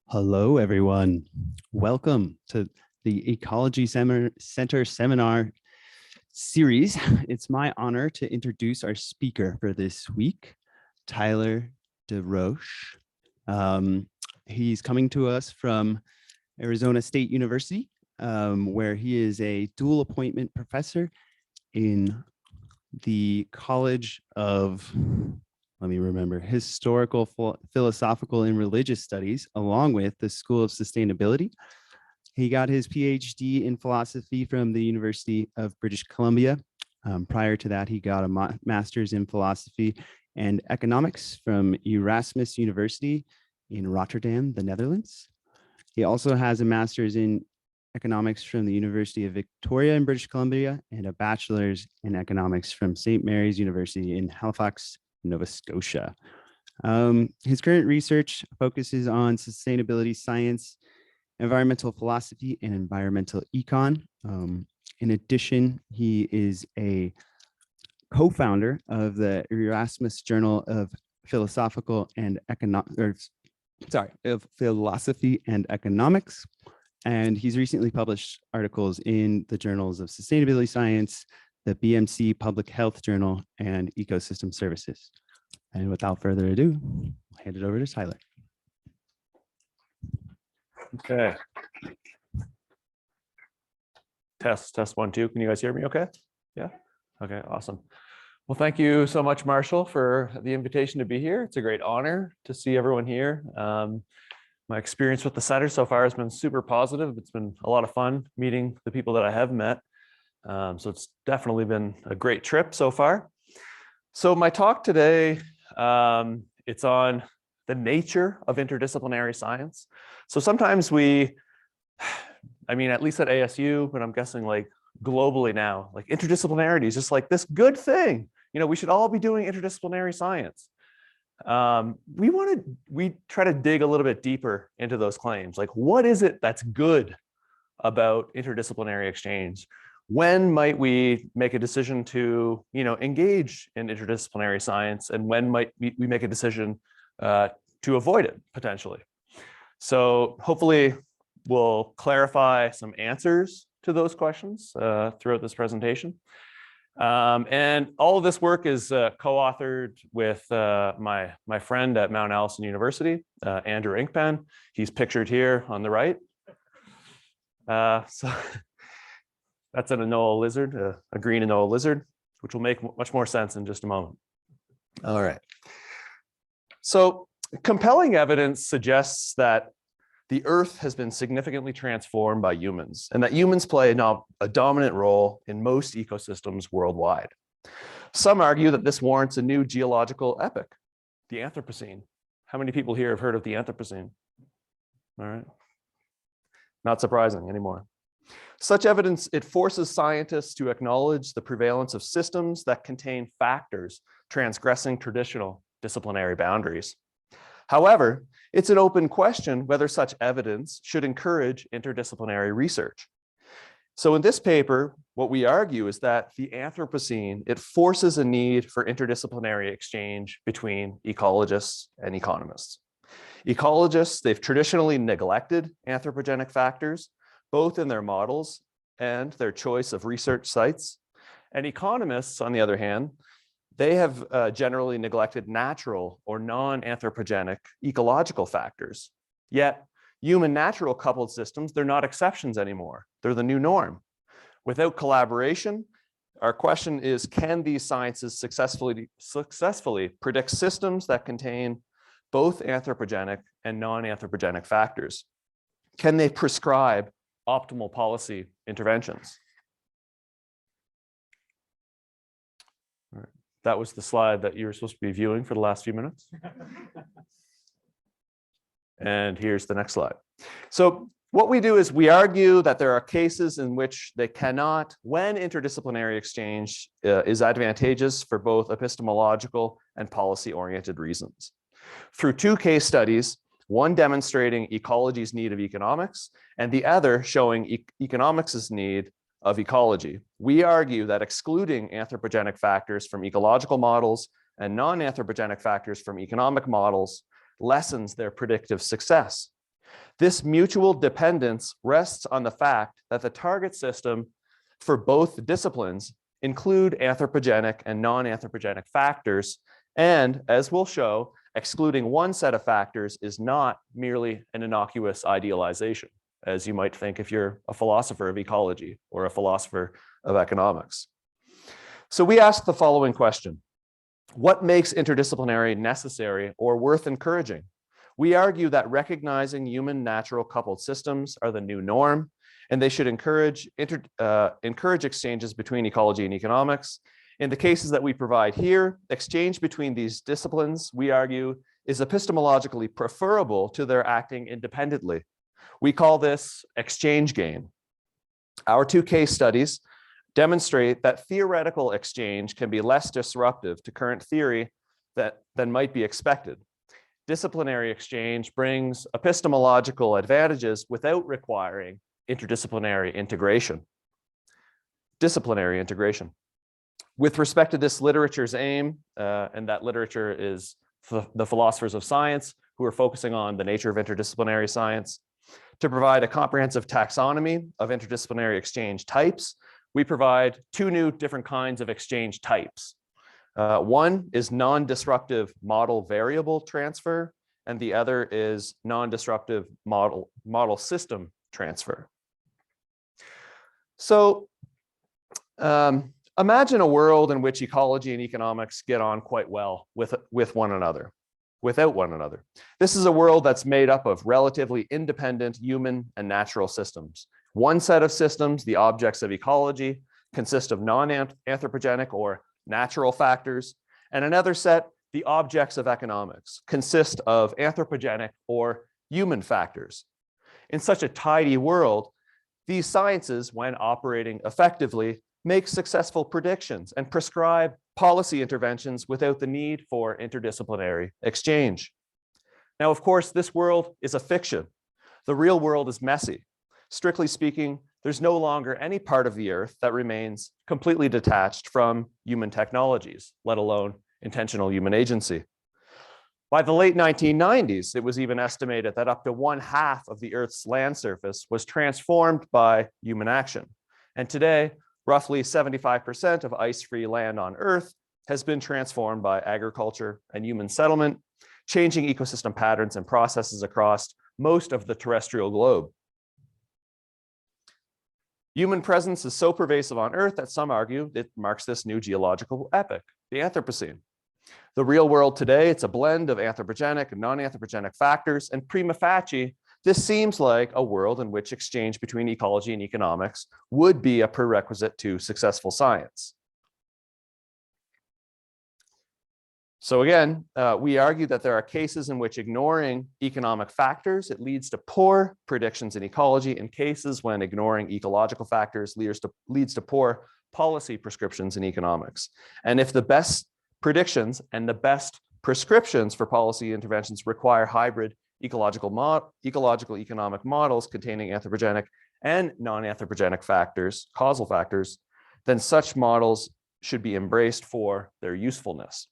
Hello, everyone. Welcome to the Ecology Center Seminar Series. It's my honor to introduce our speaker for this week, Tyler DeRoche. He's coming to us from Arizona State University, where he is a dual appointment professor in the College of, let me remember, Historical, Philosophical, and Religious Studies, along with the School of Sustainability. He got his PhD in philosophy from the University of British Columbia. Prior to that, he got a master's in philosophy and economics from Erasmus University in Rotterdam, the Netherlands. He also has a master's in economics from the University of Victoria in British Columbia and a bachelor's in economics from St. Mary's University in Halifax, Nova Scotia. His current research focuses on sustainability science, environmental philosophy, and environmental econ. In addition, he is a co-founder of the Erasmus Journal of Philosophy and Economics. And he's recently published articles in the journals of Sustainability Science, the BMC Public Health Journal, and Ecosystem Services. And without further ado, I'll hand it over to Tyler. Okay. Test 1, 2. Can you guys hear me okay? Yeah? Okay, awesome. Well, thank you so much, Marshall, for the invitation to be here. It's a great honor to see everyone here. My experience with the center so far has been super positive. It's been a lot of fun meeting the people that I have met. So it's definitely been a great trip so far. So my talk today, it's on the nature of interdisciplinary science. So sometimes at least at ASU, but I'm guessing like globally now, like interdisciplinarity is just like this good thing. You know, we should all be doing interdisciplinary science. We try to dig a little bit deeper into those claims. Like, what is it that's good about interdisciplinary exchange? When might we make a decision to, engage in interdisciplinary science, and when might we make a decision to avoid it potentially? So hopefully we'll clarify some answers to those questions throughout this presentation. And all of this work is co-authored with my friend at Mount Allison University, Andrew Inkpen. He's pictured here on the right. So that's an Anoa lizard, a green Anoa lizard, which will make much more sense in just a moment. All right. So compelling evidence suggests that the Earth has been significantly transformed by humans, and that humans play a dominant role in most ecosystems worldwide. Some argue that this warrants a new geological epoch, the Anthropocene. How many people here have heard of the Anthropocene? All right. Not surprising anymore. Such evidence, it forces scientists to acknowledge the prevalence of systems that contain factors transgressing traditional disciplinary boundaries. However, it's an open question whether such evidence should encourage interdisciplinary research. So in this paper, what we argue is that the Anthropocene, it forces a need for interdisciplinary exchange between ecologists and economists. Ecologists, they've traditionally neglected anthropogenic factors, both in their models and their choice of research sites. And economists, on the other hand, they have generally neglected natural or non-anthropogenic ecological factors. Yet, human-natural coupled systems, they're not exceptions anymore. They're the new norm. Without collaboration, our question is, can these sciences successfully predict systems that contain both anthropogenic and non-anthropogenic factors? Can they prescribe optimal policy interventions? That was the slide that you were supposed to be viewing for the last few minutes. And here's the next slide. So what we do is we argue that there are cases in which they cannot, when interdisciplinary exchange is advantageous for both epistemological and policy-oriented reasons. Through 2 case studies, one demonstrating ecology's need of economics and the other showing economics' need of ecology, we argue that excluding anthropogenic factors from ecological models and non-anthropogenic factors from economic models lessens their predictive success. This mutual dependence rests on the fact that the target system for both disciplines include anthropogenic and non-anthropogenic factors. And as we'll show, excluding one set of factors is not merely an innocuous idealization, as you might think if you're a philosopher of ecology or a philosopher of economics. So we ask the following question: what makes interdisciplinary necessary or worth encouraging? We argue that recognizing human-natural coupled systems are the new norm, and they should encourage exchanges between ecology and economics. In the cases that we provide here, exchange between these disciplines, we argue, is epistemologically preferable to their acting independently. We call this exchange gain. Our two case studies demonstrate that theoretical exchange can be less disruptive to current theory than might be expected. Disciplinary exchange brings epistemological advantages without requiring interdisciplinary integration. Disciplinary integration. With respect to this literature's aim, and that literature is the philosophers of science who are focusing on the nature of interdisciplinary science, to provide a comprehensive taxonomy of interdisciplinary exchange types, we provide two new different kinds of exchange types. One is non-disruptive model variable transfer, and the other is non-disruptive model system transfer. So imagine a world in which ecology and economics get on quite well with one another, without one another. This is a world that's made up of relatively independent human and natural systems. One set of systems, the objects of ecology, consist of non-anthropogenic or natural factors, and another set, the objects of economics, consist of anthropogenic or human factors. In such a tidy world, these sciences, when operating effectively, make successful predictions and prescribe policy interventions without the need for interdisciplinary exchange. Now, of course, this world is a fiction. The real world is messy. Strictly speaking, there's no longer any part of the earth that remains completely detached from human technologies, let alone intentional human agency. By the late 1990s, it was even estimated that up to 1/2 of the Earth's land surface was transformed by human action. And today, roughly 75% of ice-free land on Earth has been transformed by agriculture and human settlement, changing ecosystem patterns and processes across most of the terrestrial globe. Human presence is so pervasive on Earth that some argue it marks this new geological epoch, the Anthropocene. The real world today, it's a blend of anthropogenic and non-anthropogenic factors, and prima facie, this seems like a world in which exchange between ecology and economics would be a prerequisite to successful science. So again, we argue that there are cases in which ignoring economic factors, it leads to poor predictions in ecology, and cases when ignoring ecological factors leads to poor policy prescriptions in economics. And if the best predictions and the best prescriptions for policy interventions require hybrid ecological economic models containing anthropogenic and non-anthropogenic factors, causal factors, then such models should be embraced for their usefulness.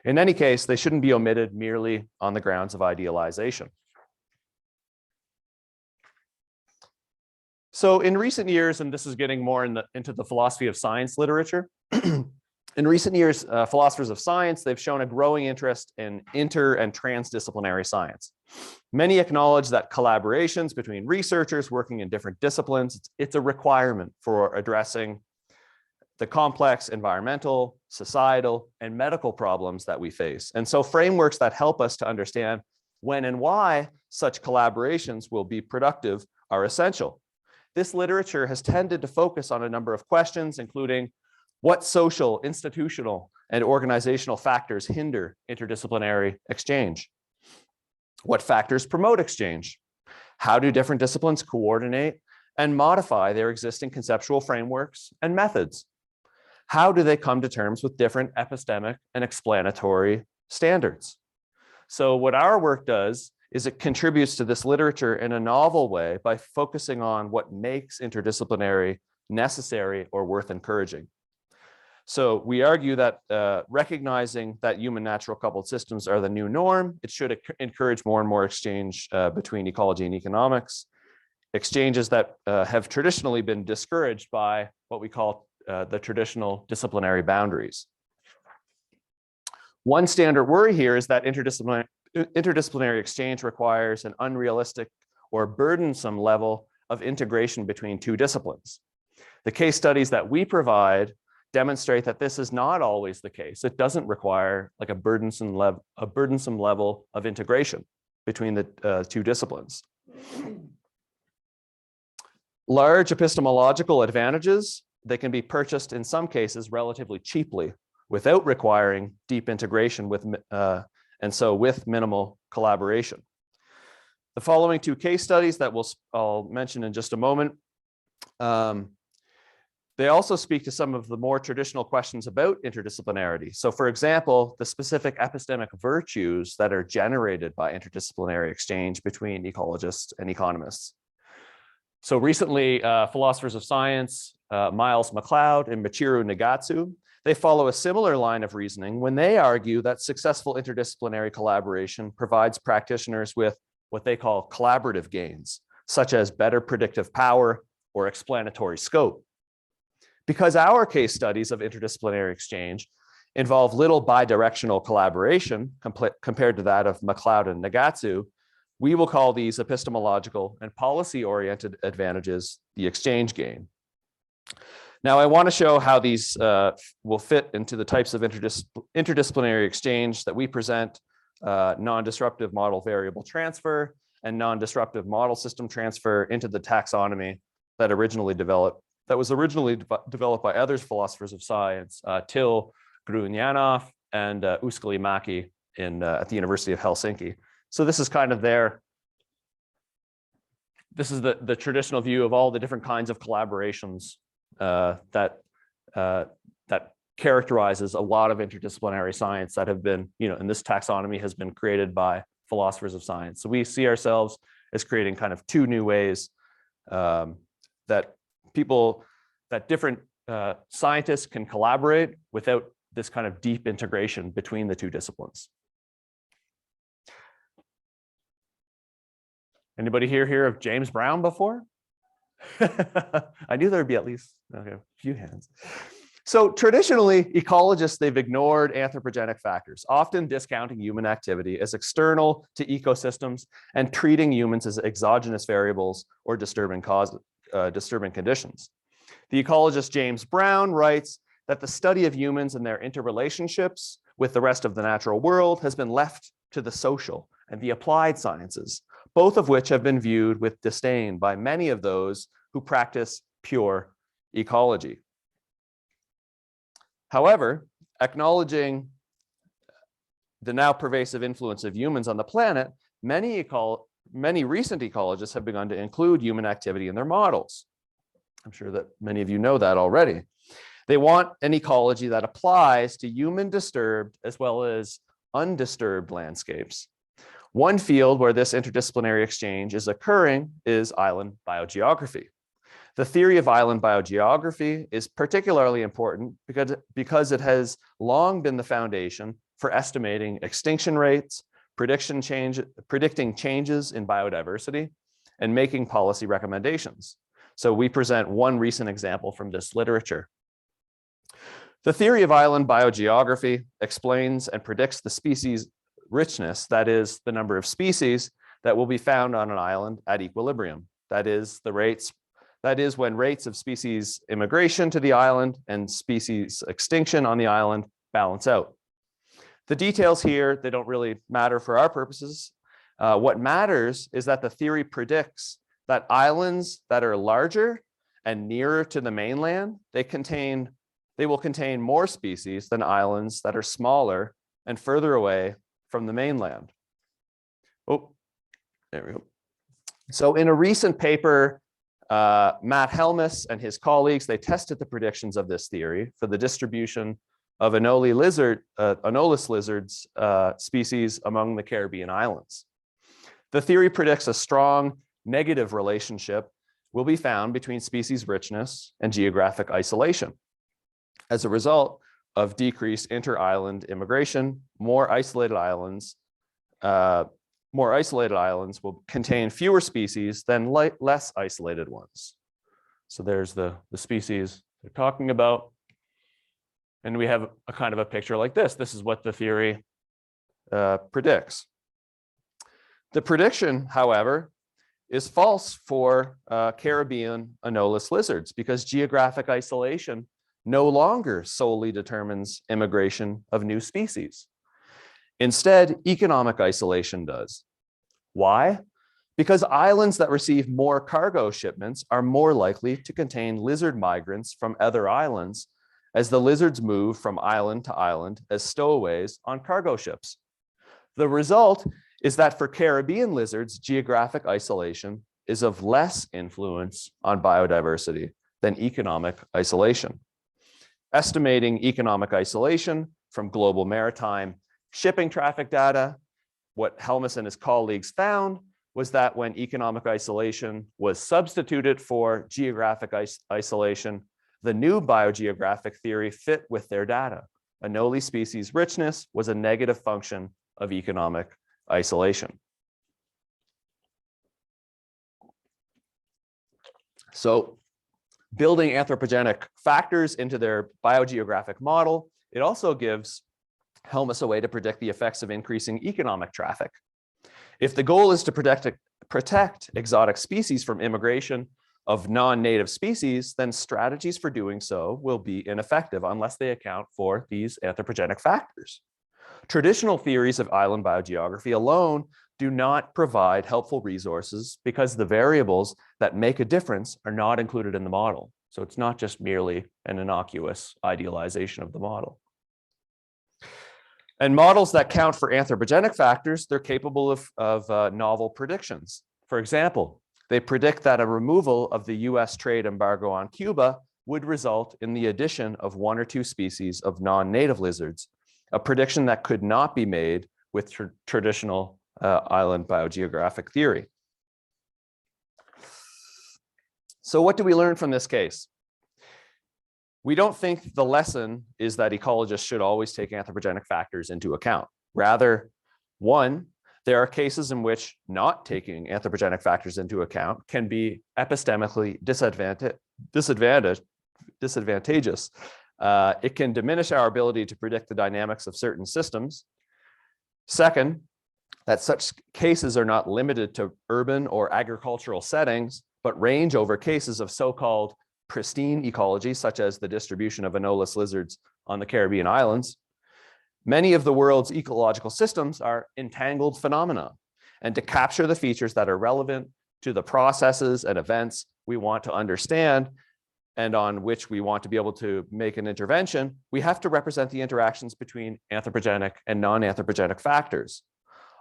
In any case, they shouldn't be omitted merely on the grounds of idealization. So in recent years, and this is getting more into the philosophy of science literature, in recent years, philosophers of science, they've shown a growing interest in inter and transdisciplinary science. Many acknowledge that collaborations between researchers working in different disciplines, it's a requirement for addressing the complex environmental, societal, and medical problems that we face. And so frameworks that help us to understand when and why such collaborations will be productive are essential. This literature has tended to focus on a number of questions, including what social, institutional, and organizational factors hinder interdisciplinary exchange? What factors promote exchange? How do different disciplines coordinate and modify their existing conceptual frameworks and methods? How do they come to terms with different epistemic and explanatory standards? So what our work does is it contributes to this literature in a novel way by focusing on what makes interdisciplinary necessary or worth encouraging. So we argue that recognizing that human natural coupled systems are the new norm, it should encourage more and more exchange between ecology and economics, exchanges that have traditionally been discouraged by what we call the traditional disciplinary boundaries. One standard worry here is that interdisciplinary exchange requires an unrealistic or burdensome level of integration between two disciplines. The case studies that we provide demonstrate that this is not always the case. It doesn't require like a burdensome level of integration between the two disciplines. Large epistemological advantages, they can be purchased in some cases relatively cheaply without requiring deep integration with minimal collaboration. The following two case studies that I'll mention in just a moment, they also speak to some of the more traditional questions about interdisciplinarity. So for example, the specific epistemic virtues that are generated by interdisciplinary exchange between ecologists and economists. So recently, philosophers of science, Miles McLeod and Michiru Nagatsu, they follow a similar line of reasoning when they argue that successful interdisciplinary collaboration provides practitioners with what they call collaborative gains, such as better predictive power or explanatory scope. Because our case studies of interdisciplinary exchange involve little bidirectional collaboration compared to that of McLeod and Nagatsu, we will call these epistemological and policy-oriented advantages the exchange gain. Now, I want to show how these will fit into the types of interdisciplinary exchange that we present, non-disruptive model variable transfer and non-disruptive model system transfer into the taxonomy that was originally developed by other philosophers of science, Till Grunjanov and Uskali-Mäki at the University of Helsinki. So this is kind of this is the traditional view of all the different kinds of collaborations that characterizes a lot of interdisciplinary science that have been, and this taxonomy has been created by philosophers of science. So we see ourselves as creating kind of two new ways that different scientists can collaborate without this kind of deep integration between the two disciplines. Anybody here hear of James Brown before? I knew there'd be at least a few hands. So traditionally, ecologists, they've ignored anthropogenic factors, often discounting human activity as external to ecosystems and treating humans as exogenous variables or disturbing conditions. The ecologist James Brown writes that the study of humans and their interrelationships with the rest of the natural world has been left to the social and the applied sciences, both of which have been viewed with disdain by many of those who practice pure ecology. However, acknowledging the now pervasive influence of humans on the planet, many recent ecologists have begun to include human activity in their models. I'm sure that many of you know that already. They want an ecology that applies to human disturbed as well as undisturbed landscapes. One field where this interdisciplinary exchange is occurring is island biogeography. The theory of island biogeography is particularly important because it has long been the foundation for estimating extinction rates, predicting changes in biodiversity, and making policy recommendations. So we present one recent example from this literature. The theory of island biogeography explains and predicts the species richness, that is, the number of species that will be found on an island at equilibrium. That is when rates of species immigration to the island and species extinction on the island balance out. The details here, they don't really matter for our purposes. What matters is that the theory predicts that islands that are larger and nearer to the mainland, they will contain more species than islands that are smaller and further away from the mainland. Oh, there we go. So in a recent paper, Matt Helmus and his colleagues, they tested the predictions of this theory for the distribution of Anolis lizards species among the Caribbean islands. The theory predicts a strong negative relationship will be found between species richness and geographic isolation. As a result, of decreased inter-island immigration. More isolated islands will contain fewer species than less isolated ones. So there's the species they're talking about. And we have a kind of a picture like this. This is what the theory predicts. The prediction, however, is false for Caribbean anolis lizards because geographic isolation no longer solely determines immigration of new species. Instead, economic isolation does. Why? Because islands that receive more cargo shipments are more likely to contain lizard migrants from other islands as the lizards move from island to island as stowaways on cargo ships. The result is that for Caribbean lizards, geographic isolation is of less influence on biodiversity than economic isolation. Estimating economic isolation from global maritime shipping traffic data, what Helmus and his colleagues found was that when economic isolation was substituted for geographic isolation, the new biogeographic theory fit with their data. Anole species richness was a negative function of economic isolation. So building anthropogenic factors into their biogeographic model, it also gives Helmus a way to predict the effects of increasing economic traffic. If the goal is to protect exotic species from immigration of non-native species, then strategies for doing so will be ineffective unless they account for these anthropogenic factors. Traditional theories of island biogeography alone do not provide helpful resources because the variables that make a difference are not included in the model. So it's not just merely an innocuous idealization of the model. And models that count for anthropogenic factors, they're capable of novel predictions. For example, they predict that a removal of the US trade embargo on Cuba would result in the addition of 1 or 2 species of non-native lizards, a prediction that could not be made with traditional island biogeographic theory. So what do we learn from this case? We don't think the lesson is that ecologists should always take anthropogenic factors into account. Rather, one, there are cases in which not taking anthropogenic factors into account can be epistemically disadvantageous. It can diminish our ability to predict the dynamics of certain systems. Second, that such cases are not limited to urban or agricultural settings, but range over cases of so-called pristine ecology, such as the distribution of anolis lizards on the Caribbean islands. Many of the world's ecological systems are entangled phenomena, and to capture the features that are relevant to the processes and events we want to understand and on which we want to be able to make an intervention, we have to represent the interactions between anthropogenic and non-anthropogenic factors.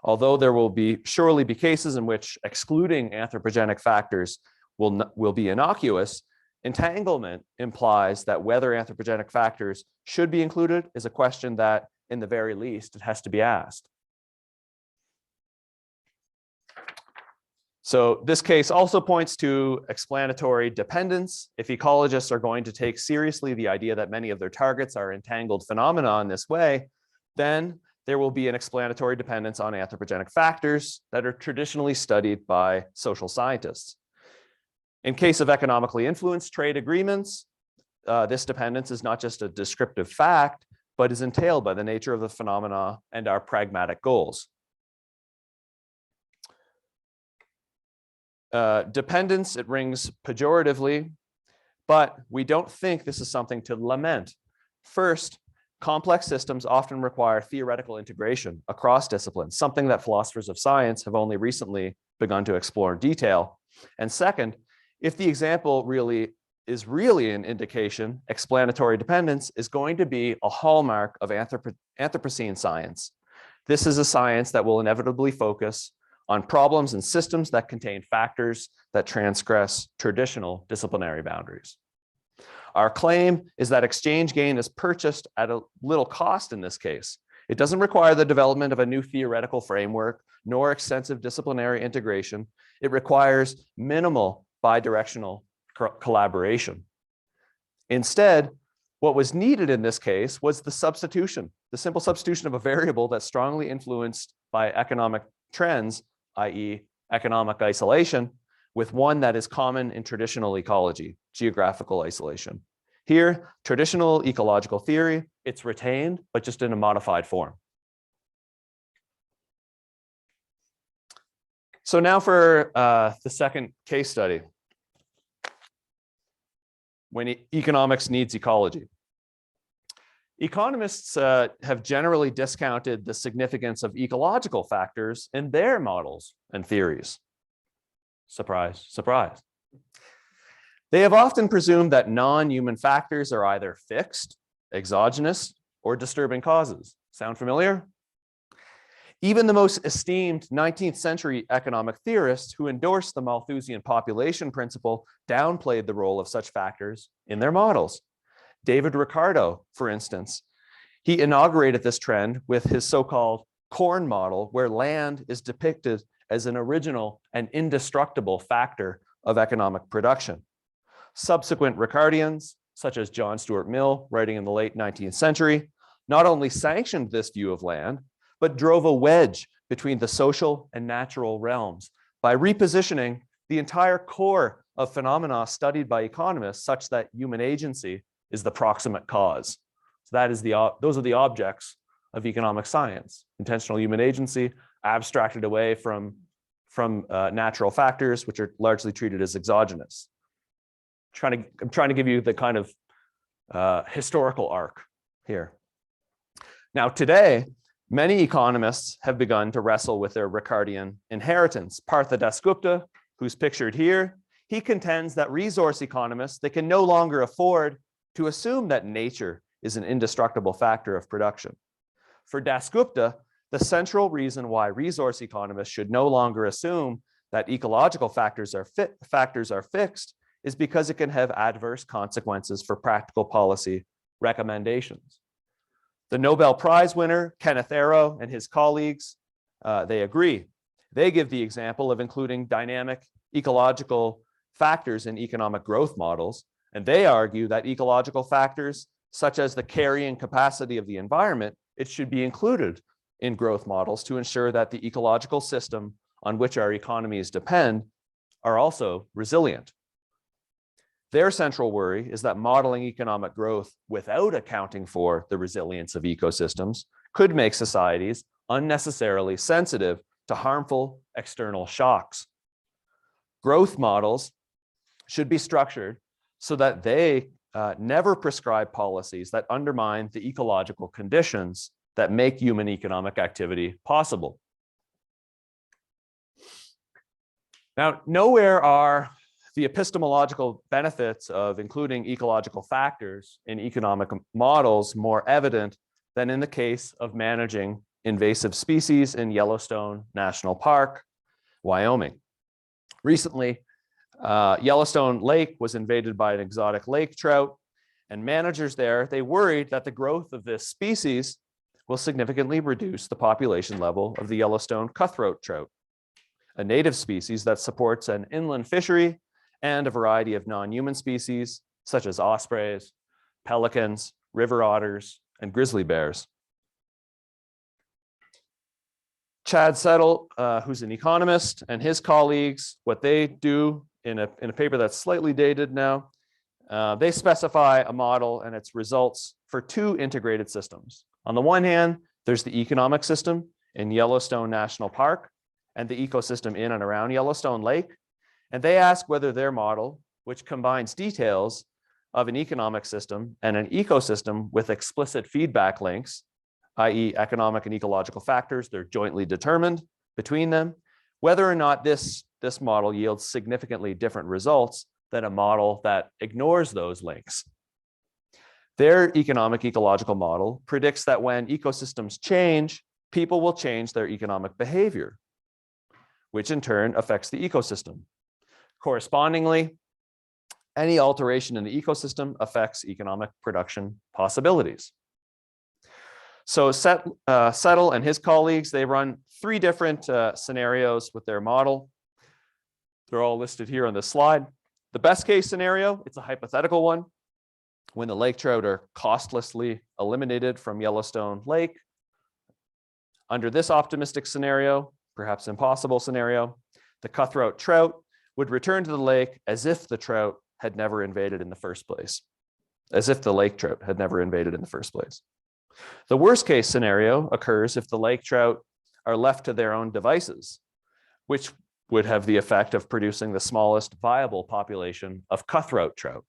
Although there will surely be cases in which excluding anthropogenic factors will be innocuous, entanglement implies that whether anthropogenic factors should be included is a question that, in the very least, it has to be asked. So this case also points to explanatory dependence. If ecologists are going to take seriously the idea that many of their targets are entangled phenomena in this way, then there will be an explanatory dependence on anthropogenic factors that are traditionally studied by social scientists. In case of economically influenced trade agreements, this dependence is not just a descriptive fact, but is entailed by the nature of the phenomena and our pragmatic goals. Dependence, it rings pejoratively, but we don't think this is something to lament. First, complex systems often require theoretical integration across disciplines, something that philosophers of science have only recently begun to explore in detail. And second, if the example is really an indication, explanatory dependence is going to be a hallmark of Anthropocene science. This is a science that will inevitably focus on problems and systems that contain factors that transgress traditional disciplinary boundaries. Our claim is that exchange gain is purchased at a little cost in this case. It doesn't require the development of a new theoretical framework, nor extensive disciplinary integration. It requires minimal bidirectional collaboration. Instead, What was needed in this case was the substitution, the simple substitution of a variable that's strongly influenced by economic trends, i.e. economic isolation, with one that is common in traditional ecology, geographical isolation. Here, traditional ecological theory, it's retained, but just in a modified form. So now for the second case study, when economics needs ecology. Economists have generally discounted the significance of ecological factors in their models and theories. Surprise, surprise. They have often presumed that non-human factors are either fixed, exogenous, or disturbing causes. Sound familiar? Even the most esteemed 19th century economic theorists who endorsed the Malthusian population principle downplayed the role of such factors in their models. David Ricardo, for instance, he inaugurated this trend with his so-called corn model, where land is depicted as an original and indestructible factor of economic production. Subsequent Ricardians, such as John Stuart Mill, writing in the late 19th century, not only sanctioned this view of land, but drove a wedge between the social and natural realms by repositioning the entire core of phenomena studied by economists, such that human agency is the proximate cause. So that is those are the objects of economic science: intentional human agency, abstracted away from natural factors, which are largely treated as exogenous. I'm trying to give you the kind of historical arc here. Now, today, many economists have begun to wrestle with their Ricardian inheritance. Partha Dasgupta, who's pictured here, he contends that resource economists, they can no longer afford to assume that nature is an indestructible factor of production. For Dasgupta, the central reason why resource economists should no longer assume that ecological factors are fixed is because it can have adverse consequences for practical policy recommendations. The Nobel Prize winner, Kenneth Arrow, and his colleagues, they agree. They give the example of including dynamic ecological factors in economic growth models, and they argue that ecological factors, such as the carrying capacity of the environment, it should be included in growth models to ensure that the ecological system on which our economies depend are also resilient. Their central worry is that modeling economic growth without accounting for the resilience of ecosystems could make societies unnecessarily sensitive to harmful external shocks. Growth models should be structured so that they never prescribe policies that undermine the ecological conditions that make human economic activity possible. Now, nowhere are the epistemological benefits of including ecological factors in economic models more evident than in the case of managing invasive species in Yellowstone National Park, Wyoming. Recently, Yellowstone Lake was invaded by an exotic lake trout, and managers there, they worried that the growth of this species will significantly reduce the population level of the Yellowstone cutthroat trout, a native species that supports an inland fishery and a variety of non-human species, such as ospreys, pelicans, river otters, and grizzly bears. Chad Settle, who's an economist, and his colleagues, what they do in a paper that's slightly dated now, they specify a model and its results for two integrated systems. On the one hand, there's the economic system in Yellowstone National Park and the ecosystem in and around Yellowstone Lake. And they ask whether their model, which combines details of an economic system and an ecosystem with explicit feedback links, i.e. economic and ecological factors, they're jointly determined between them, whether or not this model yields significantly different results than a model that ignores those links. Their economic ecological model predicts that when ecosystems change, people will change their economic behavior, which in turn affects the ecosystem. Correspondingly, any alteration in the ecosystem affects economic production possibilities. So Settle and his colleagues, they run three different scenarios with their model. They're all listed here on this slide. The best case scenario, it's a hypothetical one. when the lake trout are costlessly eliminated from Yellowstone Lake. Under this optimistic scenario, perhaps impossible scenario, the cutthroat trout would return to the lake as if the trout had never invaded in the first place, as if the lake trout had never invaded in the first place. The worst case scenario occurs if the lake trout are left to their own devices, which would have the effect of producing the smallest viable population of cutthroat trout.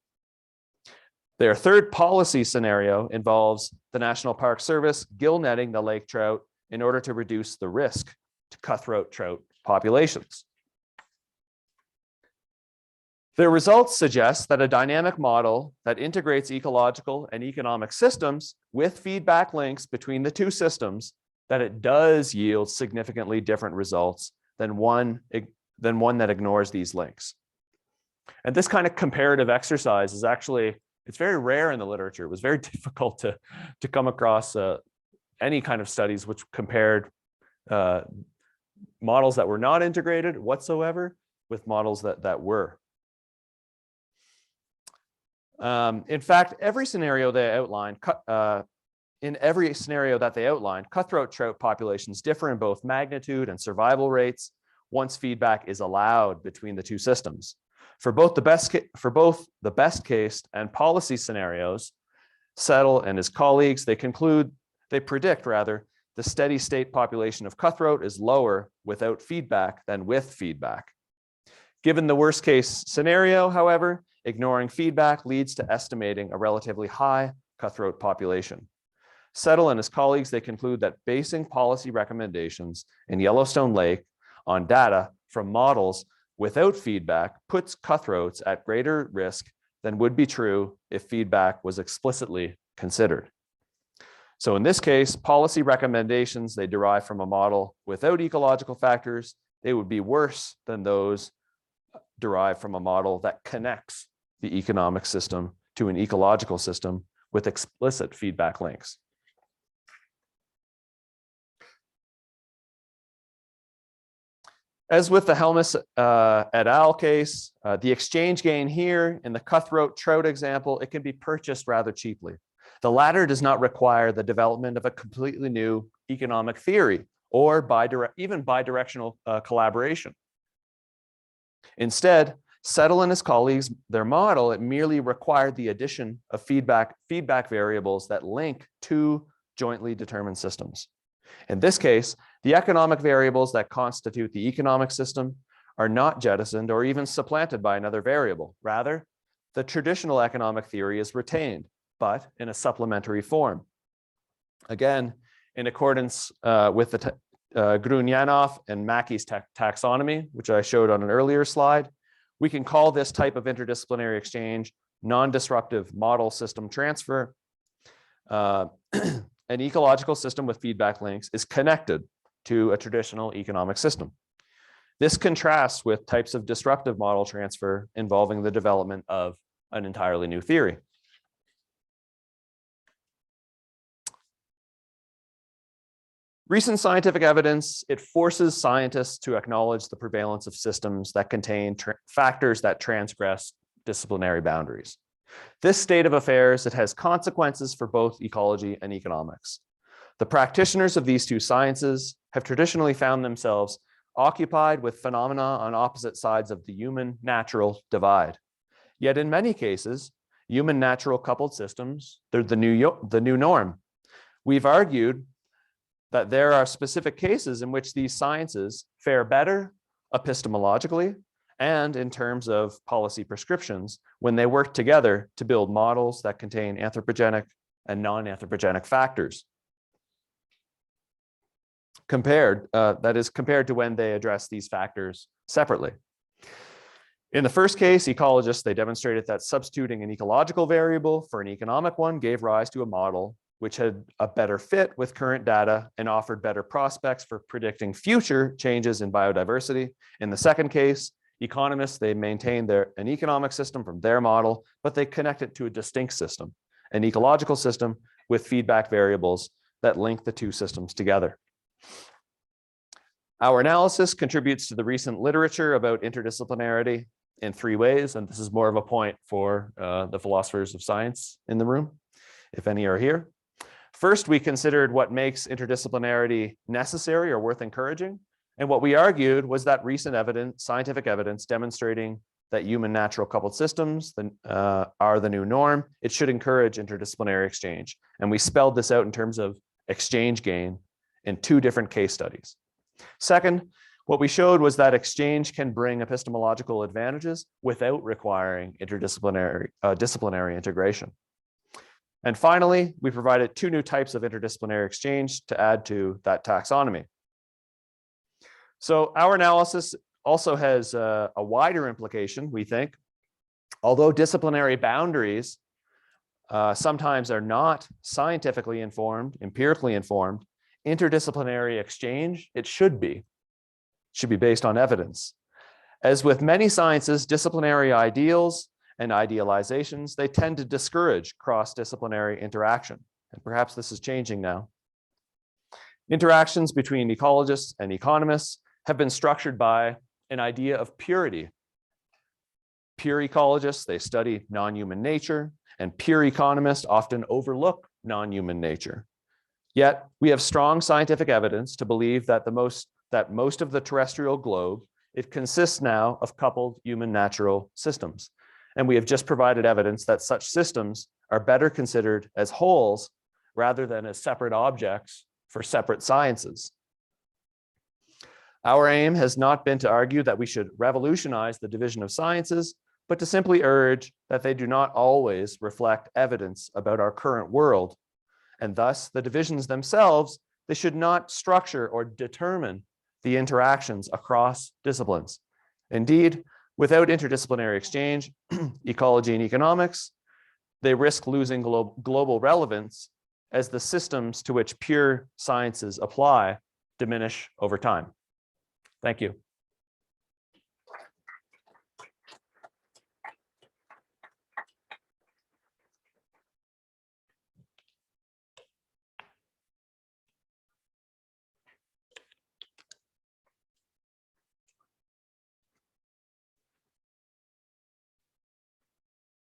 Their third policy scenario involves the National Park Service gill netting the lake trout in order to reduce the risk to cutthroat trout populations. Their results suggest that a dynamic model that integrates ecological and economic systems with feedback links between the two systems, that it does yield significantly different results than one that ignores these links. And this kind of comparative exercise is actually, it's very rare in the literature. It was very difficult to come across any kind of studies which compared models that were not integrated whatsoever with models that were. In fact, every scenario they outlined, in every scenario that they outlined, cutthroat trout populations differ in both magnitude and survival rates once feedback is allowed between the two systems. For both the best case and policy scenarios, Settle and his colleagues, they predict the steady state population of cutthroat is lower without feedback than with feedback. Given the worst case scenario, however, ignoring feedback leads to estimating a relatively high cutthroat population. Settle and his colleagues, they conclude that basing policy recommendations in Yellowstone Lake on data from models without feedback puts cutthroats at greater risk than would be true if feedback was explicitly considered. So in this case, policy recommendations they derive from a model without ecological factors, they would be worse than those derived from a model that connects the economic system to an ecological system with explicit feedback links. As with the Helmus et al. Case, the exchange gain here in the cutthroat trout example, it can be purchased rather cheaply. The latter does not require the development of a completely new economic theory or even bidirectional collaboration. Instead, Settle and his colleagues, their model, it merely required the addition of feedback variables that link two jointly determined systems. In this case, the economic variables that constitute the economic system are not jettisoned or even supplanted by another variable. Rather, the traditional economic theory is retained, but in a supplementary form. Again, in accordance with the Grunyanov and Mackey's taxonomy, which I showed on an earlier slide, we can call this type of interdisciplinary exchange non-disruptive model system transfer. An ecological system with feedback links is connected to a traditional economic system. This contrasts with types of disruptive model transfer involving the development of an entirely new theory. Recent scientific evidence, it forces scientists to acknowledge the prevalence of systems that contain factors that transgress disciplinary boundaries. This state of affairs, it has consequences for both ecology and economics. The practitioners of these two sciences have traditionally found themselves occupied with phenomena on opposite sides of the human-natural divide. Yet in many cases, human-natural coupled systems, they're the new norm. We've argued that there are specific cases in which these sciences fare better epistemologically and in terms of policy prescriptions when they work together to build models that contain anthropogenic and non-anthropogenic factors. Compared to when they address these factors separately. In the first case, ecologists, they demonstrated that substituting an ecological variable for an economic one gave rise to a model which had a better fit with current data and offered better prospects for predicting future changes in biodiversity. In the second case, economists, they maintained an economic system from their model, but they connect it to a distinct system, an ecological system with feedback variables that link the two systems together. Our analysis contributes to the recent literature about interdisciplinarity in three ways, and this is more of a point for the philosophers of science in the room, if any are here. First, we considered what makes interdisciplinarity necessary or worth encouraging. And what we argued was that recent evidence, scientific evidence demonstrating that human natural coupled systems are the new norm, it should encourage interdisciplinary exchange. And we spelled this out in terms of exchange gain in two different case studies. Second, what we showed was that exchange can bring epistemological advantages without requiring disciplinary integration. And finally, we provided two new types of interdisciplinary exchange to add to that taxonomy. So our analysis also has a wider implication, we think. Although disciplinary boundaries sometimes are not scientifically informed, empirically informed, interdisciplinary exchange, it should be based on evidence. As with many sciences, disciplinary ideals and idealizations, they tend to discourage cross-disciplinary interaction. And perhaps this is changing now. Interactions between ecologists and economists have been structured by an idea of purity. Pure ecologists, they study non-human nature, and pure economists often overlook non-human nature. Yet we have strong scientific evidence to believe that most of the terrestrial globe, it consists now of coupled human natural systems. And we have just provided evidence that such systems are better considered as wholes rather than as separate objects for separate sciences. Our aim has not been to argue that we should revolutionize the division of sciences, but to simply urge that they do not always reflect evidence about our current world. And thus, the divisions themselves, they should not structure or determine the interactions across disciplines. Indeed, without interdisciplinary exchange, ecology and economics, they risk losing global relevance as the systems to which pure sciences apply diminish over time. Thank you.